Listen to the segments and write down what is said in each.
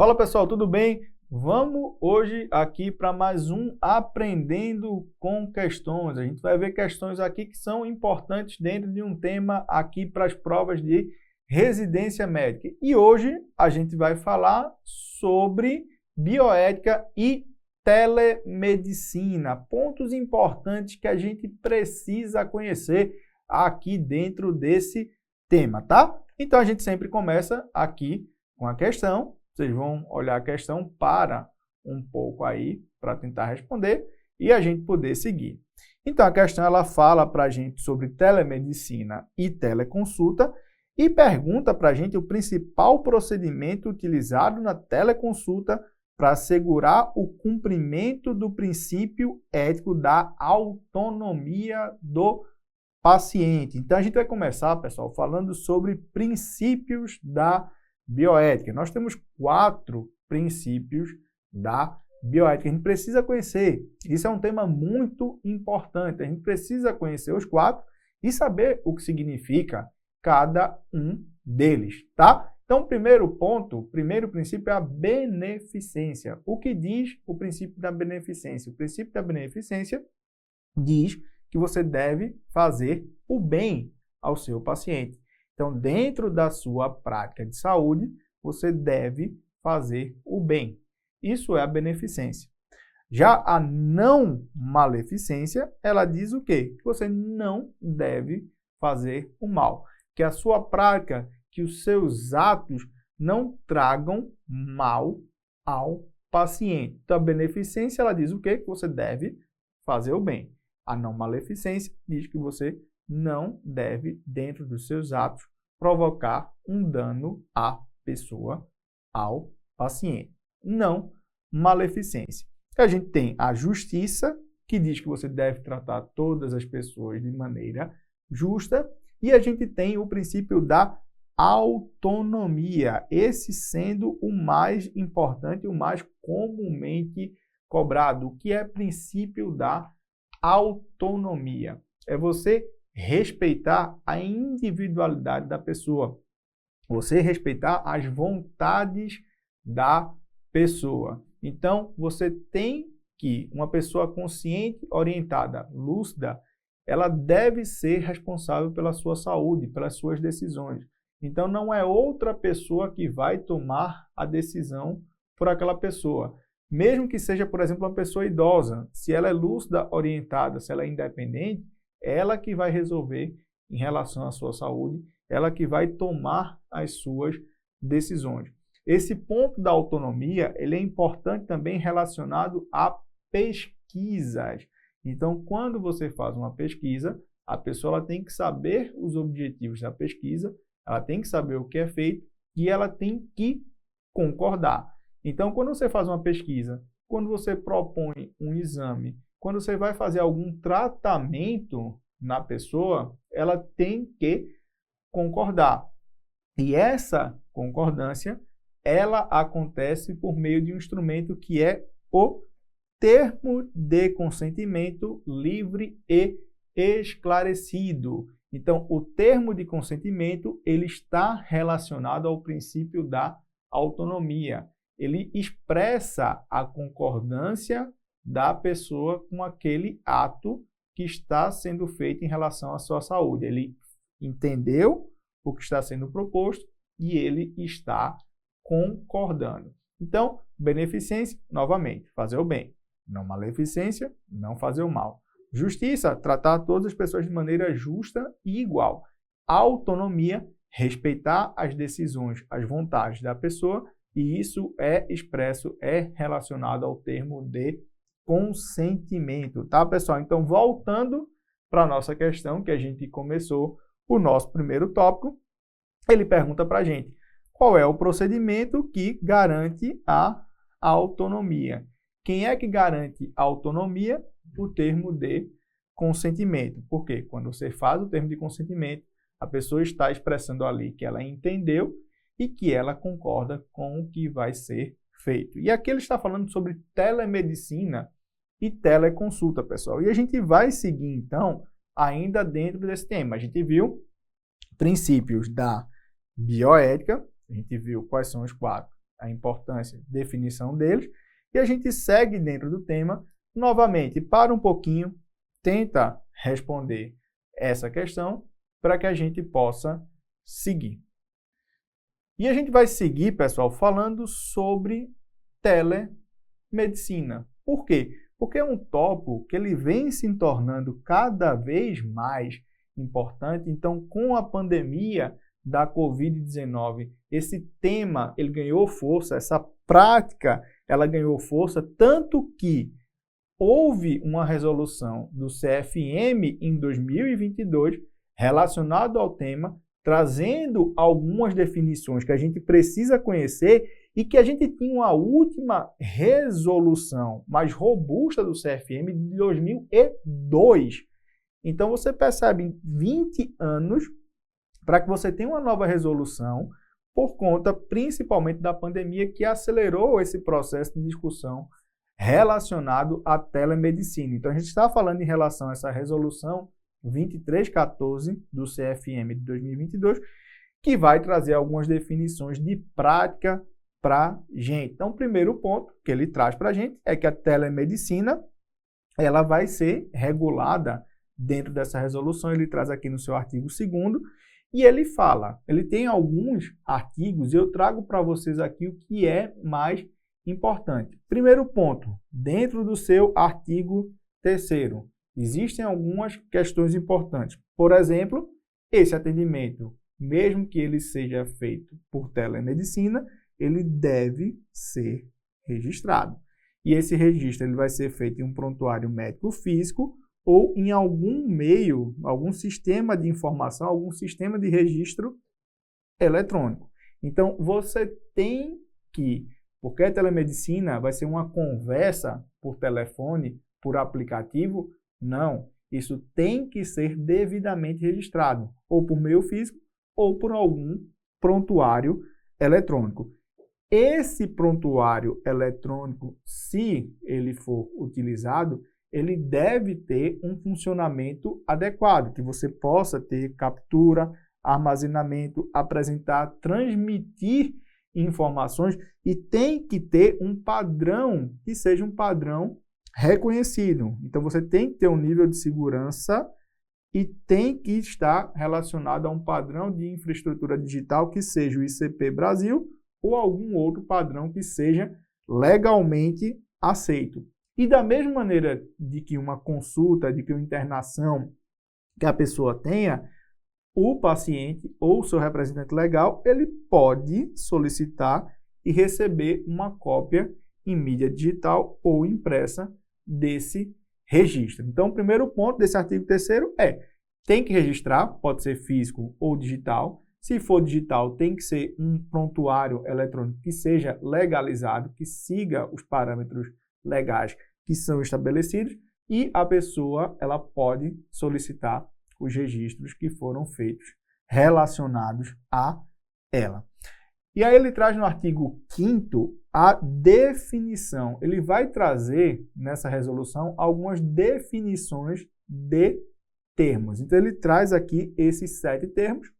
Fala pessoal, tudo bem? Vamos hoje aqui para mais um Aprendendo com Questões. A gente vai ver questões aqui que são importantes dentro de um tema aqui para as provas de residência médica. E hoje a gente vai falar sobre bioética e telemedicina. Pontos importantes que a gente precisa conhecer aqui dentro desse tema, tá? Então a gente sempre começa aqui com a questão. Vocês vão olhar a questão para um pouco aí, para tentar responder e a gente poder seguir. Então, a questão ela fala para a gente sobre telemedicina e teleconsulta e pergunta para a gente o principal procedimento utilizado na teleconsulta para assegurar o cumprimento do princípio ético da autonomia do paciente. Então, a gente vai começar, pessoal, falando sobre princípios da bioética. Nós temos 4 princípios da bioética. A gente precisa conhecer. Isso é um tema muito importante. A gente precisa conhecer os 4 e saber o que significa cada um deles, tá? Então, o primeiro ponto, o primeiro princípio é a beneficência. O que diz o princípio da beneficência? O princípio da beneficência diz que você deve fazer o bem ao seu paciente. Então, dentro da sua prática de saúde, você deve fazer o bem. Isso é a beneficência. Já a não maleficência, ela diz o quê? Que você não deve fazer o mal. Que a sua prática, que os seus atos não tragam mal ao paciente. Então, a beneficência, ela diz o quê? Que você deve fazer o bem. A não maleficência diz que você não deve, dentro dos seus atos, provocar um dano à pessoa, ao paciente. Não maleficência. A gente tem a justiça, que diz que você deve tratar todas as pessoas de maneira justa, e a gente tem o princípio da autonomia, esse sendo o mais importante, o mais comumente cobrado. O que é princípio da autonomia? É você respeitar a individualidade da pessoa. Você respeitar as vontades da pessoa. Então, você tem que, uma pessoa consciente, orientada, lúcida, ela deve ser responsável pela sua saúde, pelas suas decisões. Então, não é outra pessoa que vai tomar a decisão por aquela pessoa. Mesmo que seja, por exemplo, uma pessoa idosa, se ela é lúcida, orientada, se ela é independente, ela que vai resolver em relação à sua saúde, ela que vai tomar as suas decisões. Esse ponto da autonomia, ele é importante também relacionado a pesquisas. Então, quando você faz uma pesquisa, a pessoa ela tem que saber os objetivos da pesquisa, ela tem que saber o que é feito e ela tem que concordar. Então, quando você faz uma pesquisa, quando você propõe um exame, quando você vai fazer algum tratamento na pessoa, ela tem que concordar. E essa concordância, ela acontece por meio de um instrumento que é o termo de consentimento livre e esclarecido. Então, o termo de consentimento, ele está relacionado ao princípio da autonomia. Ele expressa a concordância da pessoa com aquele ato que está sendo feito em relação à sua saúde. Ele entendeu o que está sendo proposto e ele está concordando. Então, beneficência, novamente, fazer o bem. Não maleficência, não fazer o mal. Justiça, tratar todas as pessoas de maneira justa e igual. Autonomia, respeitar as decisões, as vontades da pessoa, e isso é expresso, é relacionado ao termo de consentimento, tá, pessoal? Então, voltando para a nossa questão, que a gente começou o nosso primeiro tópico, ele pergunta para a gente qual é o procedimento que garante a autonomia. Quem é que garante a autonomia? O termo de consentimento. Por quê? Quando você faz o termo de consentimento, a pessoa está expressando ali que ela entendeu e que ela concorda com o que vai ser feito. E aqui ele está falando sobre telemedicina e teleconsulta, pessoal. E a gente vai seguir, então, ainda dentro desse tema. A gente viu princípios da bioética, a gente viu quais são os 4 a importância, definição deles, e a gente segue dentro do tema, novamente, para um pouquinho, tenta responder essa questão para que a gente possa seguir. E a gente vai seguir, pessoal, falando sobre telemedicina. Por quê? Porque é um tópico que ele vem se tornando cada vez mais importante. Então, com a pandemia da Covid-19, esse tema ele ganhou força, essa prática ela ganhou força, tanto que houve uma resolução do CFM em 2022 relacionado ao tema, trazendo algumas definições que a gente precisa conhecer e que a gente tinha uma última resolução mais robusta do CFM de 2002. Então, você percebe em 20 anos para que você tenha uma nova resolução por conta principalmente da pandemia que acelerou esse processo de discussão relacionado à telemedicina. Então, a gente está falando em relação a essa resolução 2314 do CFM de 2022, que vai trazer algumas definições de prática para a gente. Então, o primeiro ponto que ele traz para a gente é que a telemedicina ela vai ser regulada dentro dessa resolução. Ele traz aqui no seu artigo 2º e ele fala, ele tem alguns artigos e eu trago para vocês aqui o que é mais importante. Primeiro ponto, dentro do seu artigo 3º, existem algumas questões importantes. Por exemplo, esse atendimento, mesmo que ele seja feito por telemedicina, ele deve ser registrado. E esse registro ele vai ser feito em um prontuário médico físico ou em algum meio, algum sistema de informação, algum sistema de registro eletrônico. Então, você tem que, porque a telemedicina vai ser uma conversa por telefone, por aplicativo, não. Isso tem que ser devidamente registrado, ou por meio físico, ou por algum prontuário eletrônico. Esse prontuário eletrônico, se ele for utilizado, ele deve ter um funcionamento adequado, que você possa ter captura, armazenamento, apresentar, transmitir informações e tem que ter um padrão que seja um padrão reconhecido. Então, você tem que ter um nível de segurança e tem que estar relacionado a um padrão de infraestrutura digital que seja o ICP Brasil ou algum outro padrão que seja legalmente aceito. E da mesma maneira de que uma consulta, de que uma internação que a pessoa tenha, o paciente ou seu representante legal, ele pode solicitar e receber uma cópia em mídia digital ou impressa desse registro. Então, o primeiro ponto desse artigo 3º é, tem que registrar, pode ser físico ou digital. Se for digital, tem que ser um prontuário eletrônico que seja legalizado, que siga os parâmetros legais que são estabelecidos e a pessoa ela pode solicitar os registros que foram feitos relacionados a ela. E aí ele traz no artigo 5º a definição. Ele vai trazer nessa resolução algumas definições de termos. Então ele traz aqui esses 7 termos.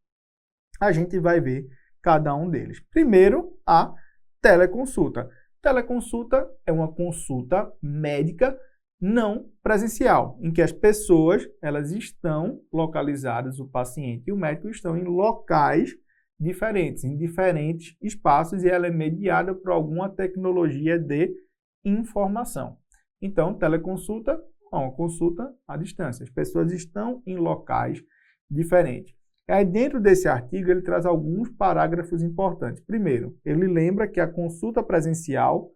A gente vai ver cada um deles. Primeiro, a teleconsulta. Teleconsulta é uma consulta médica não presencial, em que as pessoas elas estão localizadas, o paciente e o médico estão em locais diferentes, em diferentes espaços, e ela é mediada por alguma tecnologia de informação. Então, teleconsulta é uma consulta à distância. As pessoas estão em locais diferentes. Aí, dentro desse artigo, ele traz alguns parágrafos importantes. Primeiro, ele lembra que a consulta presencial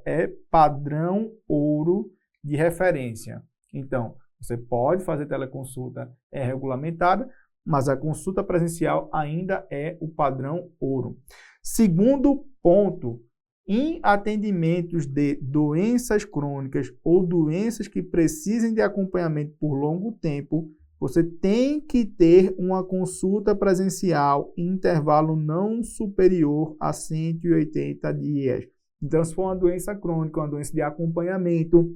é padrão ouro de referência. Então, você pode fazer teleconsulta, é regulamentada, mas a consulta presencial ainda é o padrão ouro. Segundo ponto, em atendimentos de doenças crônicas ou doenças que precisem de acompanhamento por longo tempo, você tem que ter uma consulta presencial em intervalo não superior a 180 dias. Então, se for uma doença crônica, uma doença de acompanhamento,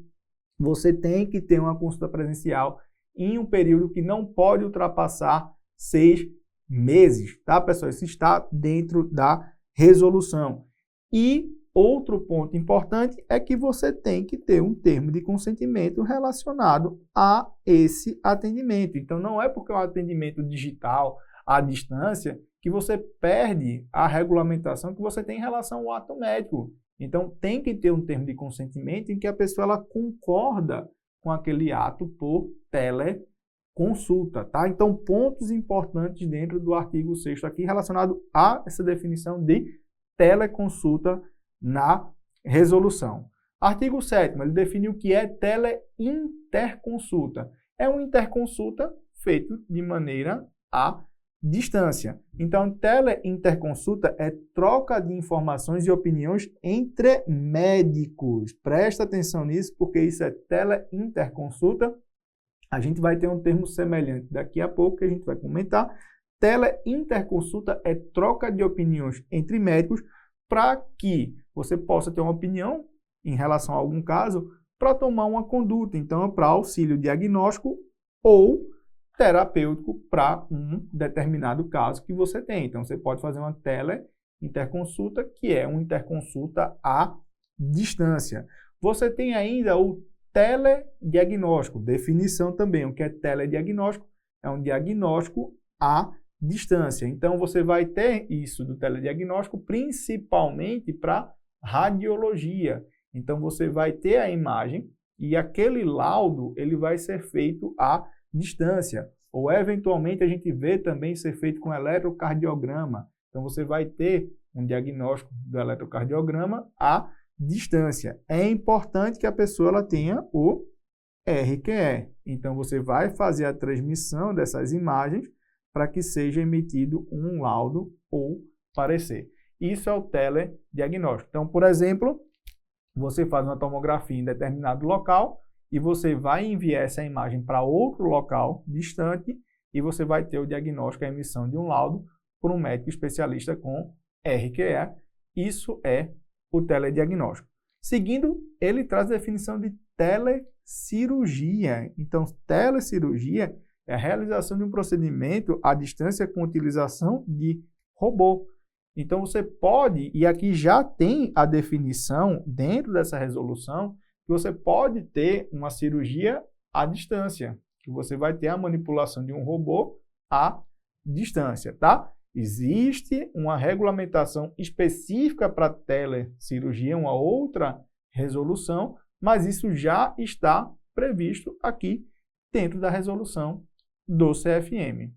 você tem que ter uma consulta presencial em um período que não pode ultrapassar 6 meses, tá, pessoal? Isso está dentro da resolução. E outro ponto importante é que você tem que ter um termo de consentimento relacionado a esse atendimento. Então, não é porque é um atendimento digital à distância que você perde a regulamentação que você tem em relação ao ato médico. Então, tem que ter um termo de consentimento em que a pessoa ela concorda com aquele ato por teleconsulta, tá? Então, pontos importantes dentro do artigo 6º aqui relacionado a essa definição de teleconsulta na resolução. Artigo 7º, ele define o que é teleinterconsulta. É uma interconsulta feita de maneira à distância. Então, teleinterconsulta é troca de informações e opiniões entre médicos. Presta atenção nisso, porque isso é teleinterconsulta. A gente vai ter um termo semelhante daqui a pouco que a gente vai comentar. Teleinterconsulta é troca de opiniões entre médicos para que você possa ter uma opinião em relação a algum caso para tomar uma conduta. Então, para auxílio diagnóstico ou terapêutico para um determinado caso que você tem. Então, você pode fazer uma teleinterconsulta, que é uma interconsulta à distância. Você tem ainda o telediagnóstico, definição também. O que é telediagnóstico? É um diagnóstico à distância. Então, você vai ter isso do telediagnóstico principalmente para radiologia. Então, você vai ter a imagem e aquele laudo ele vai ser feito à distância. Ou, eventualmente, a gente vê também ser feito com eletrocardiograma. Então, você vai ter um diagnóstico do eletrocardiograma à distância. É importante que a pessoa ela tenha o RQE. Então, você vai fazer a transmissão dessas imagens para que seja emitido um laudo ou parecer. Isso é o telediagnóstico. Então, por exemplo, você faz uma tomografia em determinado local e você vai enviar essa imagem para outro local distante e você vai ter o diagnóstico, a emissão de um laudo por um médico especialista com RQE. Isso é o telediagnóstico. Seguindo, ele traz a definição de telecirurgia. Então, telecirurgia é a realização de um procedimento à distância com utilização de robô. Então, você pode, e aqui já tem a definição dentro dessa resolução, que você pode ter uma cirurgia à distância, que você vai ter a manipulação de um robô à distância, tá? Existe uma regulamentação específica para telecirurgia, uma outra resolução, mas isso já está previsto aqui dentro da resolução do CFM.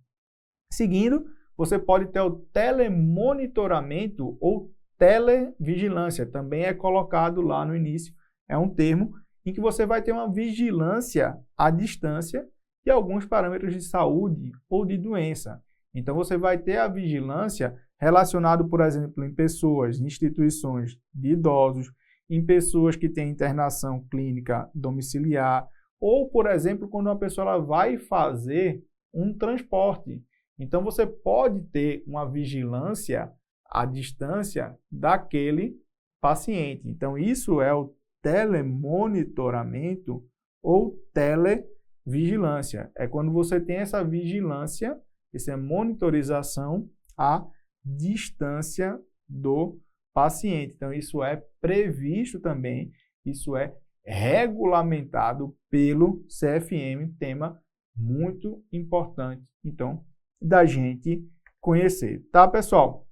Seguindo, você pode ter o telemonitoramento ou televigilância, também é colocado lá no início, é um termo em que você vai ter uma vigilância à distância de alguns parâmetros de saúde ou de doença. Então, você vai ter a vigilância relacionada, por exemplo, em pessoas, em instituições de idosos, em pessoas que têm internação clínica domiciliar, ou, por exemplo, quando uma pessoa ela vai fazer um transporte. Então, você pode ter uma vigilância à distância daquele paciente. Então, isso é o telemonitoramento ou televigilância. É quando você tem essa vigilância, essa monitorização à distância do paciente. Então, isso é previsto também, isso é regulamentado pelo CFM, tema muito importante, então, da gente conhecer. Tá, pessoal?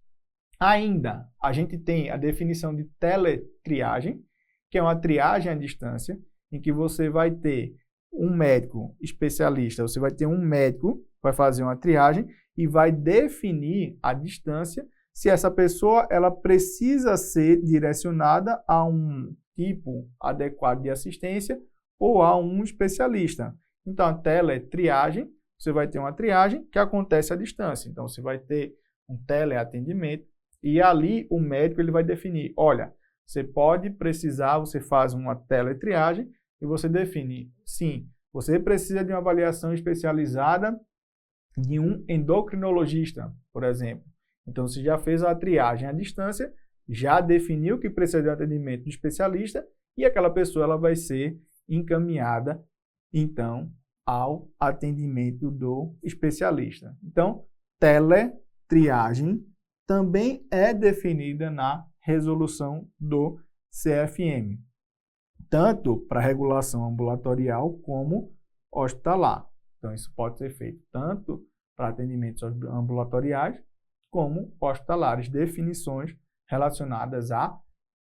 Ainda, a gente tem a definição de teletriagem, que é uma triagem à distância, em que você vai ter um médico especialista, você vai ter um médico que vai fazer uma triagem e vai definir a distância se essa pessoa ela precisa ser direcionada a um tipo adequado de assistência ou a um especialista. Então, a teletriagem, você vai ter uma triagem que acontece à distância. Então, você vai ter um teleatendimento e ali o médico ele vai definir, olha, você pode precisar, você faz uma teletriagem e você define, sim, você precisa de uma avaliação especializada de um endocrinologista, por exemplo. Então, você já fez a triagem à distância, já definiu que precisa de um atendimento de especialista e aquela pessoa ela vai ser encaminhada, então, ao atendimento do especialista. Então, teletriagem também é definida na resolução do CFM, tanto para regulação ambulatorial como hospitalar. Então, isso pode ser feito tanto para atendimentos ambulatoriais como hospitalares, definições relacionadas à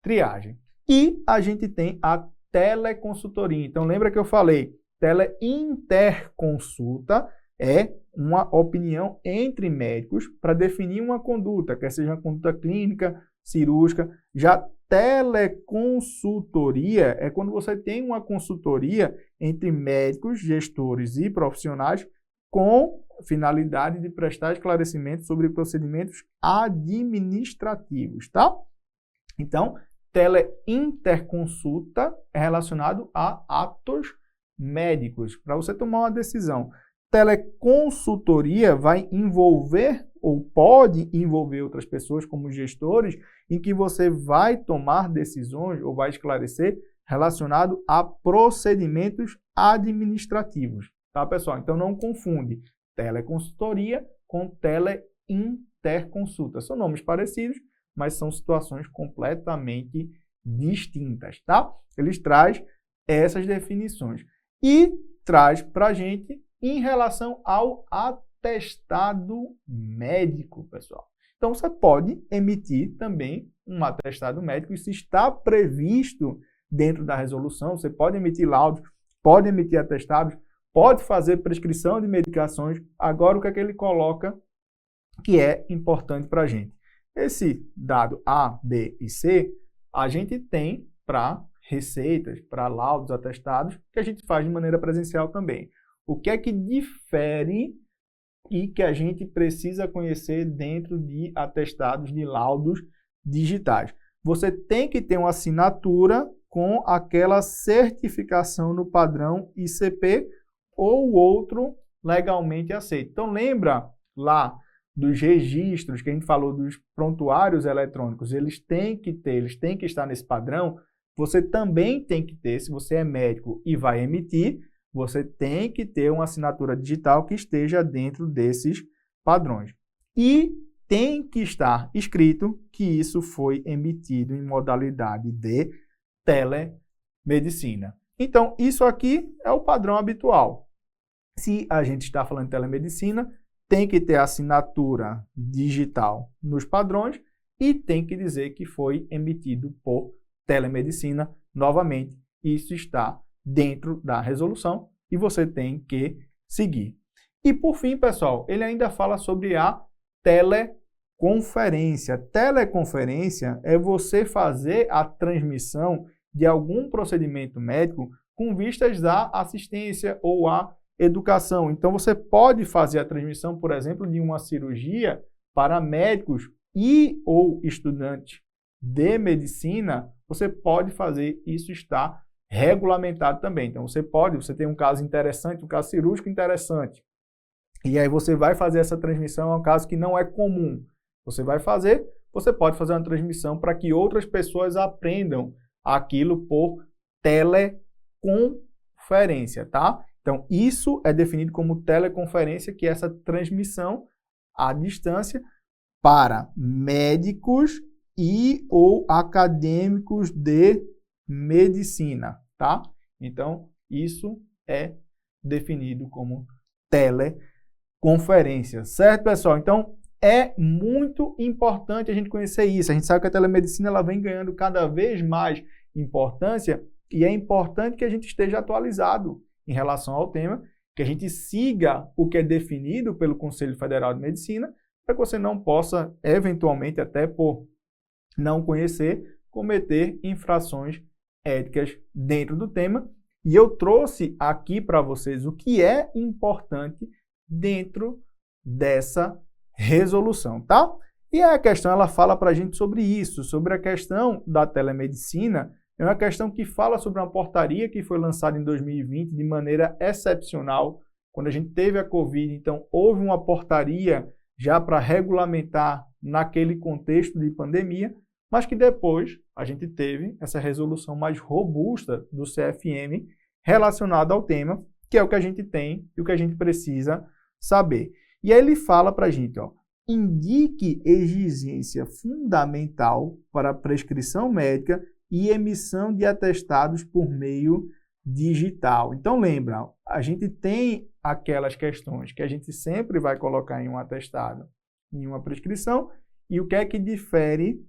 triagem. E a gente tem a teleconsultoria. Então, lembra que eu falei, teleinterconsulta é uma opinião entre médicos para definir uma conduta, quer seja uma conduta clínica, cirúrgica. Já teleconsultoria é quando você tem uma consultoria entre médicos, gestores e profissionais com finalidade de prestar esclarecimentos sobre procedimentos administrativos, tá? Então, teleinterconsulta é relacionado a atos médicos, para você tomar uma decisão. Teleconsultoria vai envolver ou pode envolver outras pessoas como gestores, em que você vai tomar decisões ou vai esclarecer relacionado a procedimentos administrativos, tá, pessoal? Então não confunde teleconsultoria com teleinterconsulta. São nomes parecidos, mas são situações completamente distintas, tá? Eles trazem essas definições e traz para a gente em relação ao atestado médico, pessoal. Então, você pode emitir também um atestado médico, isso está previsto dentro da resolução. Você pode emitir laudos, pode emitir atestados, pode fazer prescrição de medicações. Agora, o que é que ele coloca que é importante para a gente? Esse dado A, B e C, a gente tem para receitas, para laudos, atestados, que a gente faz de maneira presencial também. O que é que difere e que a gente precisa conhecer dentro de atestados de laudos digitais? Você tem que ter uma assinatura com aquela certificação no padrão ICP ou outro legalmente aceito. Então, lembra lá dos registros que a gente falou dos prontuários eletrônicos, eles têm que estar nesse padrão. Você também tem que ter, se você é médico e vai emitir, você tem que ter uma assinatura digital que esteja dentro desses padrões. E tem que estar escrito que isso foi emitido em modalidade de telemedicina. Então, isso aqui é o padrão habitual. Se a gente está falando de telemedicina, tem que ter assinatura digital nos padrões e tem que dizer que foi emitido por telemedicina. Novamente, isso está dentro da resolução e você tem que seguir. E por fim, pessoal, ele ainda fala sobre a teleconferência. Teleconferência é você fazer a transmissão de algum procedimento médico com vistas à assistência ou à educação. Então, você pode fazer a transmissão, por exemplo, de uma cirurgia para médicos e ou estudantes de medicina. Você pode fazer, isso está regulamentado também. Então, você tem um caso interessante, um caso cirúrgico interessante, e aí você vai fazer essa transmissão, é um caso que não é comum. Você pode fazer uma transmissão para que outras pessoas aprendam aquilo por teleconferência, tá? Então, isso é definido como teleconferência, que é essa transmissão à distância para médicos e ou acadêmicos de medicina, tá? Então, isso é definido como teleconferência, certo, pessoal? Então, é muito importante a gente conhecer isso. A gente sabe que a telemedicina ela vem ganhando cada vez mais importância e é importante que a gente esteja atualizado em relação ao tema, que a gente siga o que é definido pelo Conselho Federal de Medicina, para que você não possa, eventualmente, até por não conhecer, cometer infrações éticas dentro do tema. E eu trouxe aqui para vocês o que é importante dentro dessa resolução, tá? E a questão, ela fala para a gente sobre isso, sobre a questão da telemedicina. É uma questão que fala sobre uma portaria que foi lançada em 2020 de maneira excepcional, quando a gente teve a Covid. Então, houve uma portaria já para regulamentar naquele contexto de pandemia, mas que depois a gente teve essa resolução mais robusta do CFM relacionada ao tema, que é o que a gente tem e o que a gente precisa saber. E aí ele fala para a gente, ó, indique exigência fundamental para prescrição médica e emissão de atestados por meio digital. Então, lembra, a gente tem aquelas questões que a gente sempre vai colocar em um atestado, em uma prescrição, e o que é que difere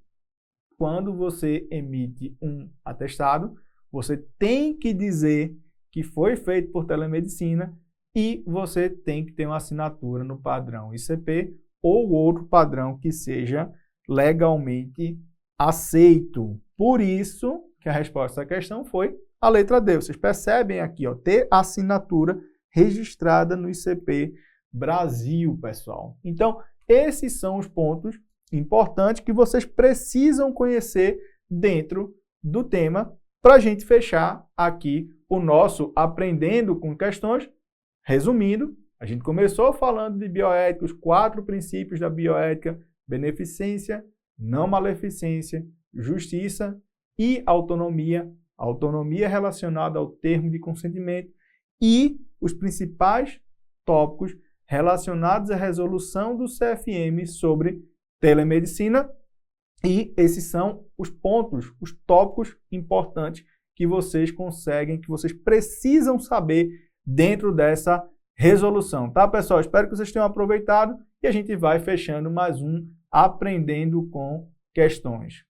quando você emite um atestado? Você tem que dizer que foi feito por telemedicina e você tem que ter uma assinatura no padrão ICP ou outro padrão que seja legalmente aceito. Por isso que a resposta à questão foi a letra D. Vocês percebem aqui, ó, ter assinatura registrada no ICP Brasil, pessoal. Então, esses são os pontos importantes que vocês precisam conhecer dentro do tema para a gente fechar aqui o nosso Aprendendo com Questões. Resumindo, a gente começou falando de bioética, os 4 princípios da bioética: beneficência, não maleficência, justiça e autonomia. Autonomia relacionada ao termo de consentimento e os principais tópicos relacionados à resolução do CFM sobre telemedicina. E esses são os pontos, os tópicos importantes que vocês conseguem, que vocês precisam saber dentro dessa resolução, tá, pessoal? Espero que vocês tenham aproveitado e a gente vai fechando mais um Aprendendo com Questões.